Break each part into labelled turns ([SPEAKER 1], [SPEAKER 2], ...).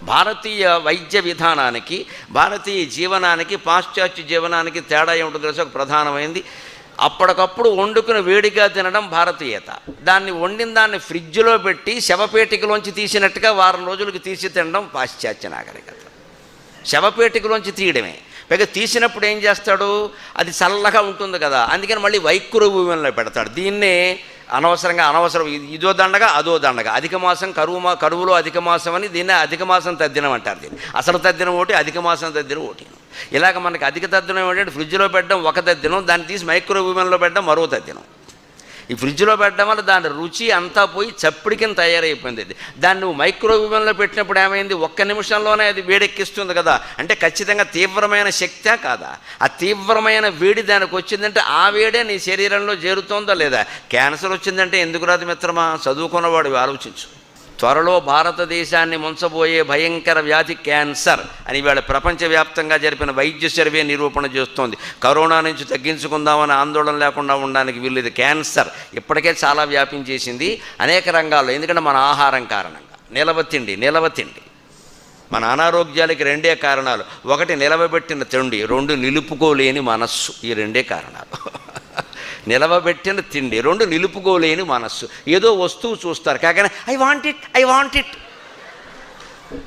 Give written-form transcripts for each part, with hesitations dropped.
[SPEAKER 1] భారతీయ వైద్య విధానానికి, భారతీయ జీవనానికి, పాశ్చాత్య జీవనానికి తేడా ఏమిటో తెలిసి ఒక ప్రధానమైంది. అప్పటికప్పుడు వండుకుని వేడిగా తినడం భారతీయత. దాన్ని వండిన దాన్ని ఫ్రిడ్జ్లో పెట్టి శవపేటికలోంచి తీసినట్టుగా వారం రోజులకి తీసి తినడం పాశ్చాత్య నాగరికత. శవపేటికలోంచి తీయడమే. పైగా తీసినప్పుడు ఏం చేస్తాడు, అది చల్లగా ఉంటుంది కదా, అందుకని మళ్ళీ మైక్రోవేవ్లో పెడతాడు. దీన్నే అనవసరం ఇదో దండగా అదో దండగా, అధిక మాసం కరువులో అధిక మాసం అని దీన్నే అధిక మాసం తద్దినం అంటారు. దీన్ని అసలు తద్దినం ఒకటి, అధిక మాసం తద్దినం ఒకటి. ఇలాగ మనకి అధిక తద్దినం ఏంటంటే ఫ్రిడ్జ్లో పెట్టడం ఒక తద్దినం, దాన్ని తీసి మైక్రోవేవ్లో పెట్టడం మరో తద్దినం. ఈ ఫ్రిడ్జ్లో పెట్టడం వల్ల దాని రుచి అంతా పోయి చప్పిడి కింద తయారైపోయింది. దాన్ని నువ్వు మైక్రోవేవ్లో పెట్టినప్పుడు ఏమైంది, ఒక్క నిమిషంలోనే అది వేడెక్కిస్తుంది కదా. అంటే ఖచ్చితంగా తీవ్రమైన శక్తే కాదా? ఆ తీవ్రమైన వేడి దానికి వచ్చిందంటే ఆ వేడే నీ శరీరంలో చేరుతోందా లేదా? క్యాన్సర్ వచ్చిందంటే ఎందుకు రాదు మిత్రమా? చదువుకున్నవాడు ఆలోచించు. త్వరలో భారతదేశాన్ని ముంచబోయే భయంకర వ్యాధి క్యాన్సర్ అని ఇవాళ ప్రపంచవ్యాప్తంగా జరిపిన వైద్య సర్వే నిరూపణ చేస్తోంది. కరోనా నుంచి తగ్గించుకుందామని ఆందోళన లేకుండా ఉండడానికి వీల్లేదు. క్యాన్సర్ ఇప్పటికే చాలా వ్యాపించేసింది అనేక రంగాల్లో. ఎందుకంటే మన ఆహారం కారణంగా నిలవ తిండి మన అనారోగ్యాలకి రెండే కారణాలు. ఒకటి నిలవబెట్టిన తిండి, రెండు నిలుపుకోలేని మనస్సు. ఈ రెండే కారణాలు. నిలవబెట్టిన తిండి, రెండు నిలుపుకోలేని మనస్సు. ఏదో వస్తువు చూస్తారు కాగానే ఐ వాంట్ ఇట్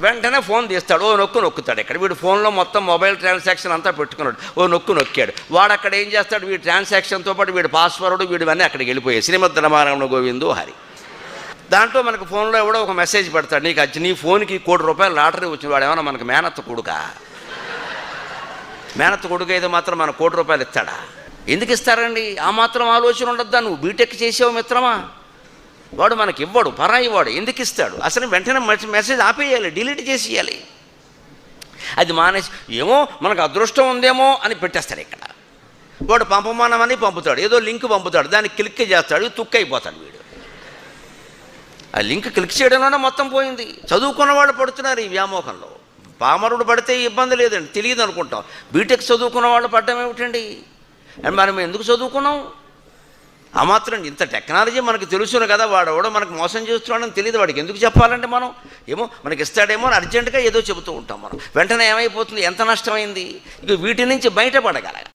[SPEAKER 1] వెంటనే ఫోన్ తీస్తాడు, ఓ నొక్కుతాడు. ఇక్కడ వీడు ఫోన్లో మొత్తం మొబైల్ ట్రాన్సాక్షన్ అంతా పెట్టుకున్నాడు, ఓ నొక్కాడు. వాడు అక్కడ ఏం చేస్తాడు, వీడి ట్రాన్సాక్షన్తో పాటు వీడి పాస్వర్డ్ వీడివన్నీ అక్కడికి వెళ్ళిపోయాయి. శ్రీమద్ రమారమణ గోవిందో హరి. దాంట్లో మనకు ఫోన్లో ఎవడో ఒక మెసేజ్ పెడతాడు, నీ ఫోన్కి ₹1,00,00,000 లాటరీ వచ్చింది. వాడు ఏమన్నా మనకు మేనత్త కొడుక అయితే మాత్రం మన ₹1,00,00,000 ఇస్తాడా? ఎందుకు ఇస్తారండి? ఆ మాత్రం ఆలోచన ఉండద్దా? నువ్వు బీటెక్ చేసావు మిత్రమా, వాడు మనకి ఇవ్వడు, పరాయి వాడు. ఎందుకు ఇస్తాడు? అసలు వెంటనే మెసేజ్ ఆపేయాలి, డిలీట్ చేసేయాలి. అది మానేసి ఏమో మనకు అదృష్టం ఉందేమో అని పెట్టేస్తాడు. ఇక్కడ వాడు పంపమానమని పంపుతాడు, ఏదో లింక్ పంపుతాడు, దాన్ని క్లిక్ చేస్తాడు, తుక్కైపోతాడు వీడు. ఆ లింక్ క్లిక్ చేయడంలోనే మొత్తం పోయింది. చదువుకున్న వాళ్ళు పడుతున్నారు ఈ వ్యామోహంలో. పామరుడు పడితే ఇబ్బంది లేదండి, తెలియదు అనుకుంటాం. బీటెక్ చదువుకున్న వాళ్ళు పడ్డం ఏమిటండి? అండ్ మనం ఎందుకు చదువుకున్నాం? ఆ మాత్రం ఇంత టెక్నాలజీ మనకు తెలుసును కదా, వాడు మనకు మోసం చేస్తున్నాడని తెలియదు. వాడికి ఎందుకు చెప్పాలంటే మనం ఏమో మనకి ఇస్తాడేమో అని అర్జెంటుగా ఏదో చెబుతూ ఉంటాం. మనం వెంటనే ఏమైపోతుంది, ఎంత నష్టమైంది. ఇక వీటి నుంచి బయటపడగలగాలి.